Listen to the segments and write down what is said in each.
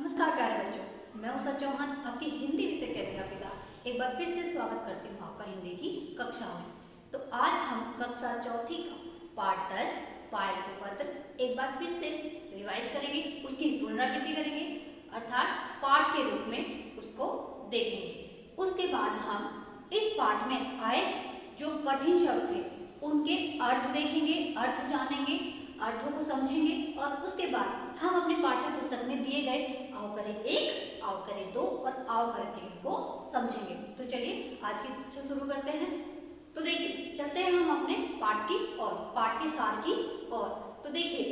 नमस्कार प्यारे बच्चों, मैं हूं सच चौहान, आपकी हिंदी विषय की अध्यापिका। एक बार फिर से स्वागत करती हूं आपका हिंदी की कक्षा में। तो आज हम कक्षा चौथी का पाठ 10 पायल को पत्र एक बार फिर से रिवाइज करेंगे, उसकी पुनरावृत्ति करेंगे, अर्थात पाठ के रूप में उसको देखेंगे। उसके बाद हम इस पाठ में आए जो कठिन शब्द थे उनके अर्थ देखेंगे, अर्थ जानेंगे, अर्थों को समझेंगे और उसके बाद हम अपने पाठ्य पुस्तक में दिए गए आओ करें 1, आओ करें 2 और आओ करें 3 को समझेंगे। तो चलिए आज की कक्षा शुरू करते हैं। तो देखिए, चलते हैं हम अपने पाठ की और पाठ के सार की ओर। तो देखिए,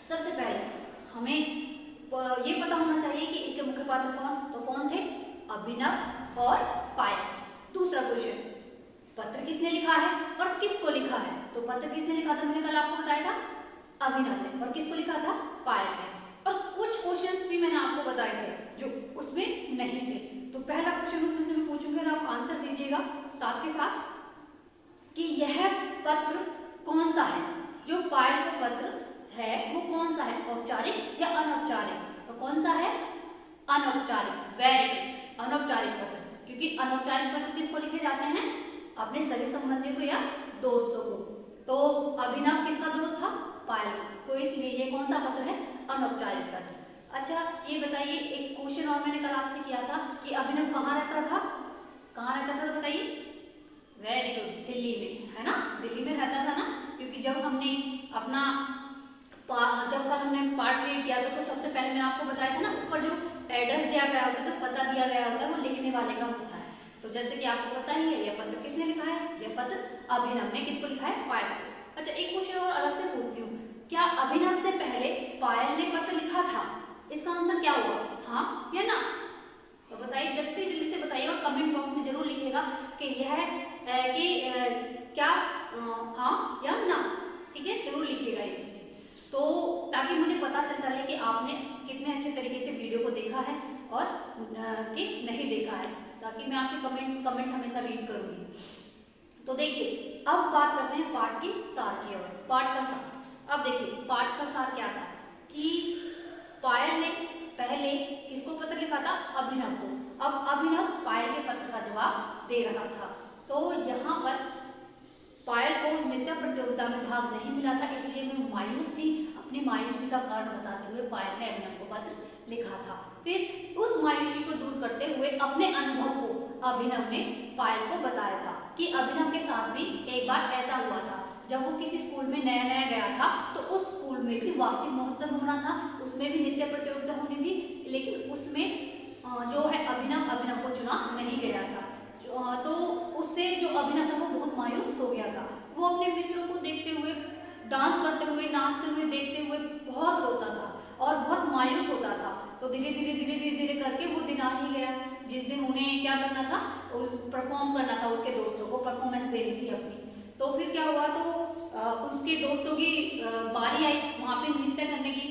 सबसे पहले हमें ये पता होना चाहिए कि इसके मुख्य पात्र कौन थे? अभिनव और पायल। दूसरा क्वेश्चन, पत्र किसने लिखा है और किसको लिखा है? तो पत्र किसने लिखा था? मैंने कल आपको बताया था, अभिनव ने। और किसको लिखा था? पायल ने। और कुछ क्वेश्चंस भी मैंने आपको बताए थे जो उसमें नहीं थे। तो पहला क्वेश्चन उसमें से मैं पूछूंगी और आप आंसर दीजिएगा साथ के साथ कि यह पत्र कौन सा है? जो पायल का पत्र है वो कौन सा है, औपचारिक या अनौपचारिक? तो कौन सा है? अनौपचारिक। वेरी गुड, अनौपचारिक पत्र। क्योंकि अनौपचारिक पत्र किसको लिखे जाते हैं? अपने सगे संबंधियों को या दोस्तों को। तो अभिनव किसका दोस्त था? पायल का। तो इसलिए ये कौन सा पत्र है? अनौपचारिक पत्र। अच्छा, ये बताइए, एक क्वेश्चन और मैंने कल आपसे किया था कि अभिनव कहाँ रहता था? कहाँ रहता था तो बताइए। वेरी गुड, दिल्ली में, है ना? दिल्ली में रहता था ना, क्योंकि जब हमने अपना जब कल हमने पाठ रीड किया था तो सबसे पहले मैंने आपको बताया था ना, ऊपर जो एड्रेस दिया गया होता है, तो पता दिया गया होता है, वो लिखने वाले का होता है। तो जैसे कि आपको पता ही है, यह पत्र किसने लिखा है? यह पत्र अभिनव ने। किसको लिखा है? पायल को। अच्छा, एक क्वेश्चन और अलग से पूछती हूँ, क्या अभिनव से पहले पायल ने पत्र लिखा था? इसका आंसर क्या होगा? हाँ या ना? तो बताइए, जल्दी जल्दी से बताइए और कमेंट बॉक्स में जरूर लिखिएगा कि क्या हाँ या ना। ठीक है, जरूर लिखिएगा ये चीजें, तो ताकि मुझे पता चलता रहे कि आपने कितने अच्छे तरीके से वीडियो को देखा है और कि नहीं देखा है, ताकि मैं आपके कमेंट हमेशा रीड करूंगी। तो देखिए, अब बात करते हैं पाठ की सार की ओर। पाठ का सार। अब देखिए, पाठ का सार क्या था कि पायल ने पहले किसको पत्र लिखा था? अभिनव को। अब अभिनव पायल के पत्र का जवाब दे रहा था। तो यहाँ पर पायल को नृत्य प्रतियोगिता में भाग नहीं मिला था, इसलिए वो मायूस थी। अपनी मायूसी का कारण बताते हुए पायल ने अभिनव को पत्र लिखा था। फिर उस मायूसी को दूर करते हुए अपने अनुभव को अभिनव ने पायल को बताया था कि अभिनव के साथ भी एक बार ऐसा हुआ था। जब वो किसी स्कूल में नया नया गया था तो उस स्कूल में भी वार्षिक महोत्सव होना था, उसमें भी नृत्य प्रतियोगिता होनी थी, लेकिन उसमें जो है अभिनव को चुना नहीं गया था। तो उससे जो अभिनव था वो बहुत मायूस हो गया था। वो अपने मित्रों को देखते हुए, डांस करते हुए, नाचते हुए देखते हुए बहुत रोता था और बहुत मायूस होता था। तो धीरे धीरे करके वो दिन आ ही गया जिस दिन उन्हें क्या करना था? परफॉर्म करना था, उसके दोस्तों को परफॉर्मेंस देनी थी अपनी। तो फिर क्या हुआ? तो उसके दोस्तों की बारी आई वहाँ पे नृत्य करने की।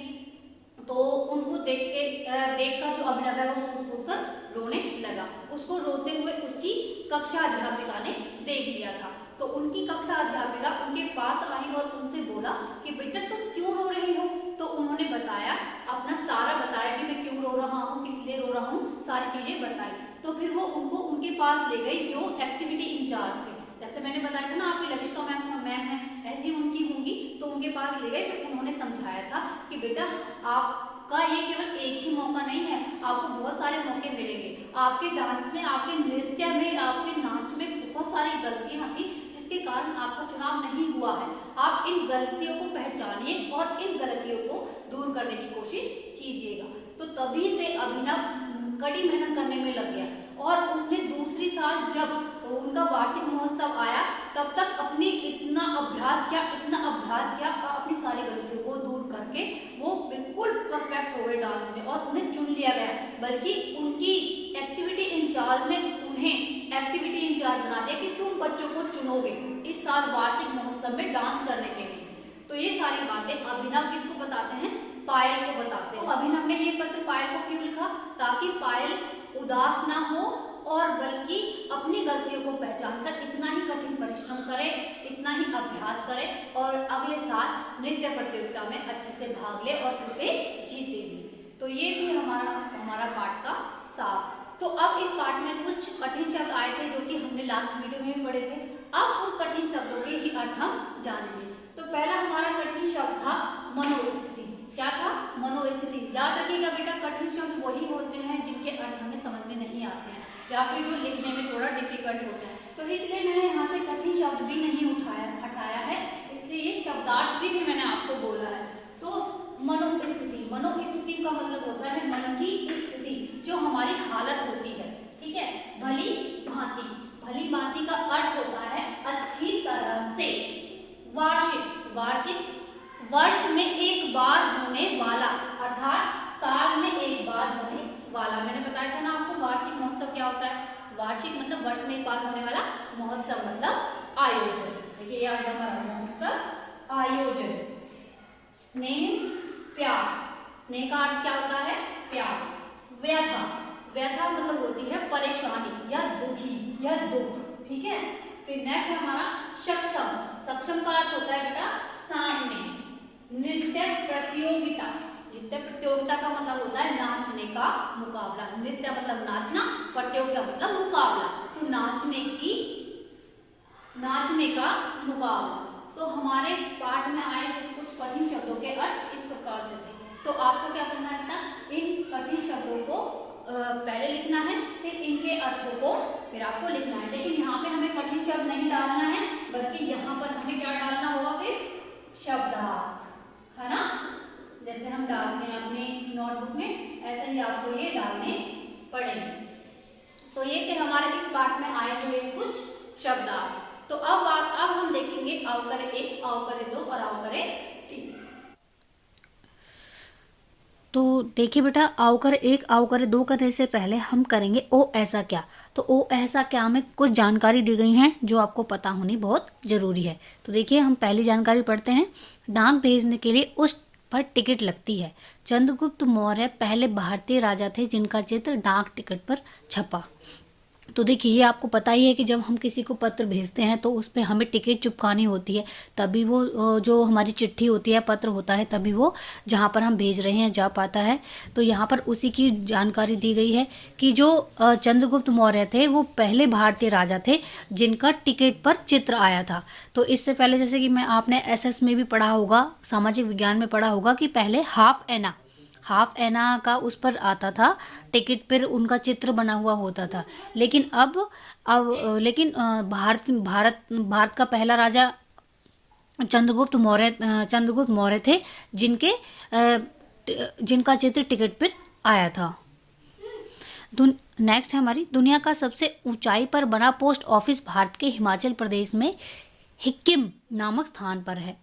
तो उनको देखकर जो अभिनव है वो फूट कर रोने लगा। उसको रोते हुए उसकी कक्षा अध्यापिका ने देख लिया था। तो उनकी कक्षा अध्यापिका उनके पास आई और उनसे बोला कि बेटा तुम क्यों रो रही हो? तो उन्होंने बताया, अपना सारा बताया कि मैं क्यों रो रहा हूँ, किस लिए रो रहा हूँ, सारी चीजें बताई। तो फिर वो उनको उनके पास ले गई जो एक्टिविटी इंचार्ज थे। जैसे मैंने बताया था ना, आपकी लविष्का मैम है, ऐसी उनकी होंगी। तो उनके पास ले गए। फिर उन्होंने समझाया था कि बेटा आपका ये केवल एक ही मौका नहीं है, आपको बहुत सारे मौके मिलेंगे। आपके डांस में, आपके नृत्य में, आपके नाच में बहुत सारी गलतियां थी जिसके कारण आपका चुनाव नहीं हुआ है। आप इन गलतियों को पहचानिए और इन गलतियों को दूर करने की कोशिश कीजिएगा। तो तभी से अभिनव कड़ी मेहनत करने में लग गया और उसने दूसरी साल जब उनका वार्षिक महोत्सव आया तब तक अपनी इतना अभ्यास किया और अपनी सारी गलतियों को दूर करके वो बिल्कुल परफेक्ट हो गए डांस में और उन्हें चुन लिया गया। बल्कि उनकी एक्टिविटी इंचार्ज ने उन्हें एक्टिविटी इंचार्ज बना दिया कि तुम बच्चों को चुनोगे इस साल वार्षिक महोत्सव में डांस करने के लिए। तो ये सारी बातें अभिनव किसको बताते हैं? पायल को बताते हैं। तो अभिनव ने ये पत्र पायल को क्यों लिखा? ताकि पायल उदास ना हो और बल्कि अपनी गलतियों को पहचानकर इतना ही कठिन परिश्रम करे, इतना ही अभ्यास करे और अगले साल नृत्य प्रतियोगिता में अच्छे से भाग ले और उसे जीते भी। तो ये थी हमारा हमारा पाठ का सार। तो अब इस पाठ में कुछ कठिन शब्द आए थे जो कि हमने लास्ट वीडियो में भी पढ़े थे। अब उन कठिन शब्दों के ही अर्थ हम जानेंगे। तो पहला हमारा कठिन शब्द था मनोस्थिति। क्या था? मनोस्थिति। याद रखिएगा बेटा, कठिन शब्द वही होते हैं जिनके अर्थ हमें समझ में नहीं आते हैं या फिर जो लिखने में थोड़ा डिफिकल्ट होता है। तो इसलिए मैंने यहाँ से कठिन शब्द भी नहीं हटाया है, इसलिए ये शब्दार्थ भी मैंने आपको बोला है। तो मनोस्थिति, मनोस्थिति का मतलब होता है मन की स्थिति, जो हमारी हालत होती है। ठीक है, भली भांति। भली भांति का अर्थ होता है अच्छी तरह से। वार्षिक, वार्षिक वर्ष में एक बार होने वाला, अर्थात साल में एक बार होने वाला। मैंने बताया था ना आपको वार्षिक महोत्सव क्या होता है। वार्षिक मतलब वर्ष में एक बार होने वाला, महोत्सव मतलब आयोजन। देखिए याद है हमारा महोत्सव आयोजन। स्नेह प्यार, स्नेह का अर्थ क्या होता है? प्यार। व्यथा, व्यथा मतलब होती है परेशानी या दुखी या दुख। ठीक है, फिर नेक्स्ट है हमारा सक्षम। सक्षम का अर्थ होता है बेटा सामने। नृत्य प्रतियोगिता, नृत्य प्रतियोगिता का मतलब होता है नाचने का मुकाबला। नृत्य मतलब नाचना, प्रतियोगिता मतलब मुकाबला। तो नाचने का मुकाबला। तो हमारे पाठ में आए कुछ कठिन शब्दों के अर्थ इस प्रकार से थे। तो आपको क्या करना है बेटा, इन कठिन शब्दों को पहले लिखना है, फिर इनके अर्थों को फिर आपको लिखना है। लेकिन यहाँ पे हमें कठिन शब्द नहीं डालना है, बल्कि यहाँ पर हमें क्या डालना होगा? फिर शब्दार्थ, है ना, जैसे हम डालते हैं अपने नोटबुक में, ऐसे ही आपको ये डालने पड़ेंगे। तो ये थे हमारे इस पाठ में आए हुए कुछ शब्दार्थ। तो अब हम देखेंगे अवकर्य 1, अवकर्य 2 और अवकर्य 3। तो देखिए बेटा, अवकर्य 1 अवकर्य 2 करने से पहले हम करेंगे ओ ऐसा क्या। तो ओ ऐसा क्या में कुछ जानकारी दी गई हैं जो आपको पता होनी बहुत ज़रूरी है। तो देखिए हम पहली जानकारी पढ़ते हैं। डाक भेजने के लिए उस पर टिकट लगती है। चंद्रगुप्त मौर्य पहले भारतीय राजा थे जिनका चित्र डाक टिकट पर छपा। तो देखिए ये आपको पता ही है कि जब हम किसी को पत्र भेजते हैं तो उस पर हमें टिकट चिपकानी होती है, तभी वो जो हमारी चिट्ठी होती है, पत्र होता है, तभी वो जहाँ पर हम भेज रहे हैं जा पाता है। तो यहाँ पर उसी की जानकारी दी गई है कि जो चंद्रगुप्त मौर्य थे वो पहले भारतीय राजा थे जिनका टिकट पर चित्र आया था। तो इससे पहले जैसे कि आपने SS में भी पढ़ा होगा, सामाजिक विज्ञान में पढ़ा होगा कि पहले हाफ एना का उस पर आता था, टिकट पर उनका चित्र बना हुआ होता था। लेकिन लेकिन भारत का पहला राजा चंद्रगुप्त मौर्य थे जिनका चित्र टिकट पर आया था। नेक्स्ट है हमारी, दुनिया का सबसे ऊंचाई पर बना पोस्ट ऑफिस भारत के हिमाचल प्रदेश में हिक्किम नामक स्थान पर है।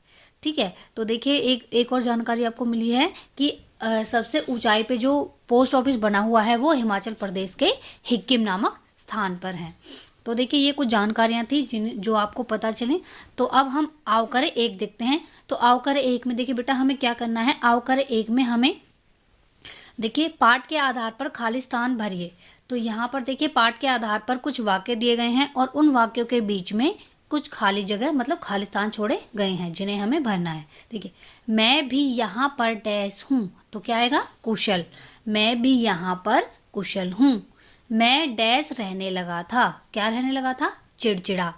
ठीक है, तो देखिए एक और जानकारी आपको मिली है कि सबसे ऊंचाई पे जो पोस्ट ऑफिस बना हुआ है वो हिमाचल प्रदेश के हिक्किम नामक स्थान पर है। तो देखिए ये कुछ जानकारियाँ थी जो आपको पता चले। तो अब हम अवकर्य 1 देखते हैं। तो अवकर्य 1 में देखिए बेटा हमें क्या करना है। अवकर्य 1 में हमें देखिए पाठ के आधार पर खाली स्थान भरिए। तो यहाँ पर देखिए पाठ के आधार पर कुछ वाक्य दिए गए हैं और उन वाक्यों के बीच में कुछ खाली जगह मतलब खाली स्थान छोड़े गए हैं जिन्हें हमें भरना है। देखिए, मैं भी यहाँ पर डैश हूँ, तो क्या आएगा? कुशल। मैं भी यहाँ पर कुशल हूँ। मैं डैश रहने लगा था। क्या रहने लगा था? चिड़चिड़ा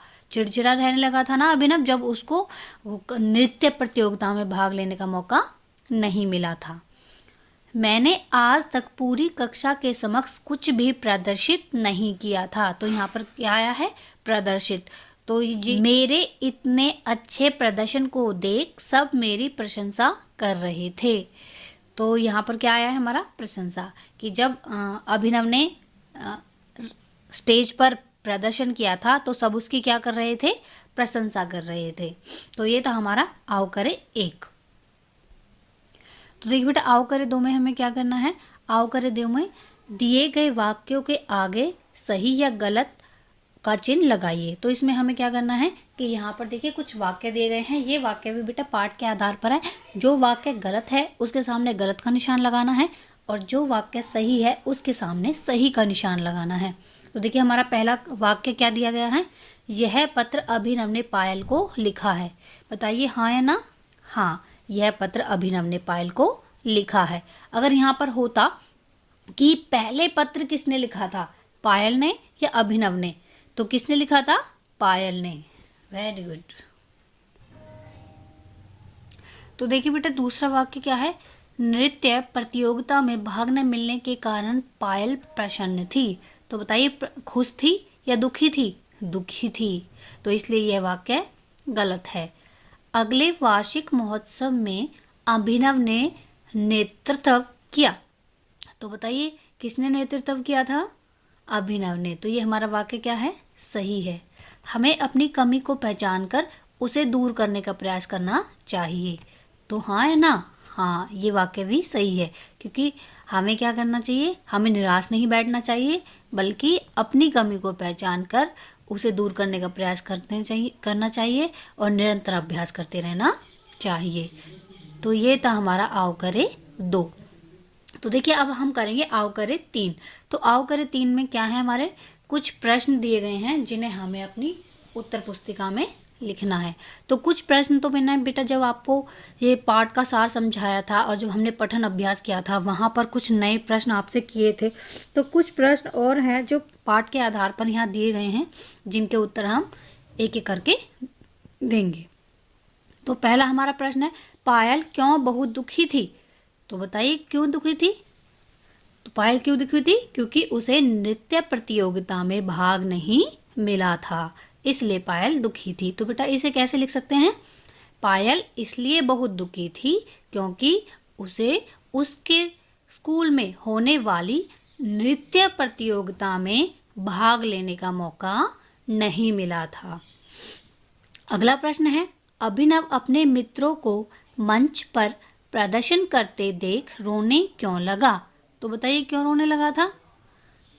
रहने लगा था ना अभिनव, जब उसको नृत्य प्रतियोगिता में भाग लेने का मौका नहीं मिला था। मैंने आज तक पूरी कक्षा के समक्ष कुछ भी प्रदर्शित नहीं किया था। तो यहाँ पर क्या आया है? प्रदर्शित। तो मेरे इतने अच्छे प्रदर्शन को देख सब मेरी प्रशंसा कर रहे थे। तो यहाँ पर क्या आया है हमारा? प्रशंसा। कि जब अभिनव ने स्टेज पर प्रदर्शन किया था तो सब उसकी क्या कर रहे थे? प्रशंसा कर रहे थे। तो ये था हमारा अवकर्य 1। तो देखिए बेटा अवकर्य 2 में हमें क्या करना है। अवकर्य 2 में दिए गए वाक्यों के आगे सही या गलत का चिन्ह लगाइए। तो इसमें हमें क्या करना है कि यहाँ पर देखिए कुछ वाक्य दिए गए हैं। ये वाक्य भी बेटा पाठ के आधार पर है। जो वाक्य गलत है उसके सामने गलत का निशान लगाना है और जो वाक्य सही है उसके सामने सही का निशान लगाना है। तो देखिए हमारा पहला वाक्य क्या दिया गया है। यह पत्र अभिनव ने पायल को लिखा है। बताइए हाँ या ना? हाँ, यह पत्र अभिनव ने पायल को लिखा है। अगर यहाँ पर होता कि पहले पत्र किसने लिखा था, पायल ने या अभिनव ने? तो किसने लिखा था? पायल ने। Very good. तो देखिए बेटा दूसरा वाक्य क्या है, नृत्य प्रतियोगिता में भाग न मिलने के कारण पायल प्रसन्न थी। तो बताइए खुश थी या दुखी थी? दुखी थी, तो इसलिए यह वाक्य गलत है। अगले वार्षिक महोत्सव में अभिनव ने नेतृत्व किया। तो बताइए किसने नेतृत्व किया था? अभिनव ने। तो ये हमारा वाक्य क्या है? सही है। हमें अपनी कमी को पहचान कर उसे दूर करने का प्रयास करना चाहिए। तो हाँ है ना? हाँ, ये वाक्य भी सही है, क्योंकि हमें क्या करना चाहिए? हमें निराश नहीं बैठना चाहिए, बल्कि अपनी कमी को पहचान कर उसे दूर करने का प्रयास करना चाहिए और निरंतर अभ्यास करते रहना चाहिए। तो ये था हमारा आओ करे 2। तो देखिए अब हम करेंगे आओ करे 3। तो आओ करे 3 में क्या है, हमारे कुछ प्रश्न दिए गए हैं जिन्हें हमें अपनी उत्तर पुस्तिका में लिखना है। तो कुछ प्रश्न तो मैंने बेटा जब आपको ये पाठ का सार समझाया था और जब हमने पठन अभ्यास किया था वहाँ पर कुछ नए प्रश्न आपसे किए थे। तो कुछ प्रश्न और हैं जो पाठ के आधार पर यहाँ दिए गए हैं, जिनके उत्तर हम एक एक करके देंगे। तो पहला हमारा प्रश्न है, पायल क्यों बहुत दुखी थी? तो बताइए क्यों दुखी थी? तो पायल क्यों दुखी थी? क्योंकि उसे नृत्य प्रतियोगिता में भाग नहीं मिला था, इसलिए पायल दुखी थी। तो बेटा इसे कैसे लिख सकते हैं? पायल इसलिए बहुत दुखी थी क्योंकि उसे उसके स्कूल में होने वाली नृत्य प्रतियोगिता में भाग लेने का मौका नहीं मिला था। अगला प्रश्न है, अभिनव अपने मित्रों को मंच पर प्रदर्शन करते देख रोने क्यों लगा? तो बताइए क्यों रोने लगा था?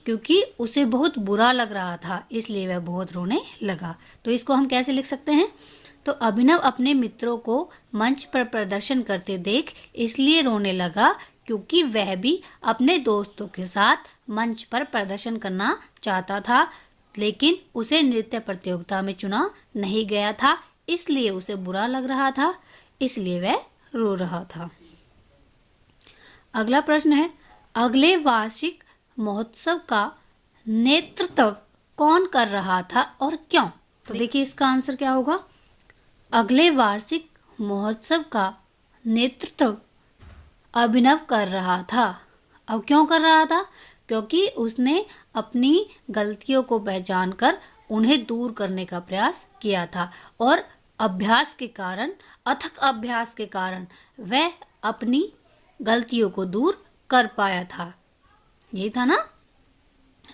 क्योंकि उसे बहुत बुरा लग रहा था, इसलिए वह बहुत रोने लगा। तो इसको हम कैसे लिख सकते हैं? तो अभिनव अपने मित्रों को मंच पर प्रदर्शन करते देख इसलिए रोने लगा क्योंकि वह भी अपने दोस्तों के साथ मंच पर प्रदर्शन करना चाहता था, लेकिन उसे नृत्य प्रतियोगिता में चुना नहीं गया था, इसलिए उसे बुरा लग रहा था, इसलिए वह रो रहा था। अगला प्रश्न है, अगले वार्षिक महोत्सव का नेतृत्व कौन कर रहा था और क्यों? तो देखिए इसका आंसर क्या होगा? अगले वार्षिक महोत्सव का नेतृत्व अभिनव कर रहा था। अब क्यों कर रहा था? क्योंकि उसने अपनी गलतियों को पहचान कर उन्हें दूर करने का प्रयास किया था और अभ्यास के कारण, अथक अभ्यास के कारण वह अपनी गलतियों को दूर कर पाया था। यही था ना?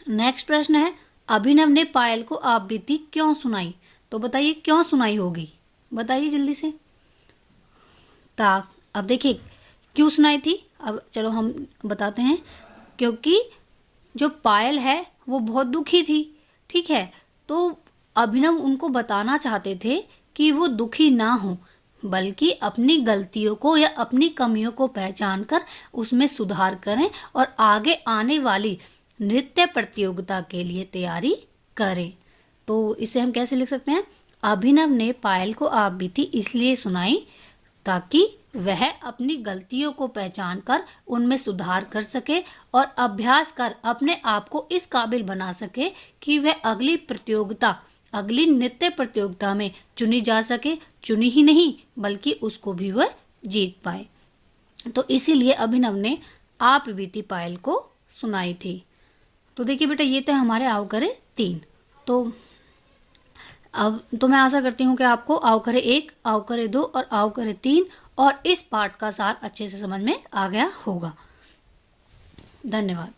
नेक्स्ट प्रश्न है, अभिनव ने पायल को आप बीती क्यों सुनाई? तो बताइए क्यों सुनाई होगी? बताइए जल्दी से। अब देखिए क्यों सुनाई थी, अब चलो हम बताते हैं। क्योंकि जो पायल है वो बहुत दुखी थी, ठीक है? तो अभिनव उनको बताना चाहते थे कि वो दुखी ना हो, बल्कि अपनी गलतियों को या अपनी कमियों को पहचान कर उसमें सुधार करें और आगे आने वाली नृत्य प्रतियोगिता के लिए तैयारी करें। तो इसे हम कैसे लिख सकते हैं? अभिनव ने पायल को आप बीती इसलिए सुनाई ताकि वह अपनी गलतियों को पहचान कर उनमें सुधार कर सके और अभ्यास कर अपने आप को इस काबिल बना सके कि वह अगली नृत्य प्रतियोगिता में चुनी जा सके। चुनी ही नहीं बल्कि उसको भी वह जीत पाए। तो इसीलिए अभिनव ने आप बीती पायल को सुनाई थी। तो देखिए बेटा ये तो हमारे आओ करे 3। तो अब तो मैं आशा करती हूँ कि आपको आओ करे 1, आओ करे 2 और आओ करे 3 और इस पाठ का सार अच्छे से समझ में आ गया होगा। धन्यवाद।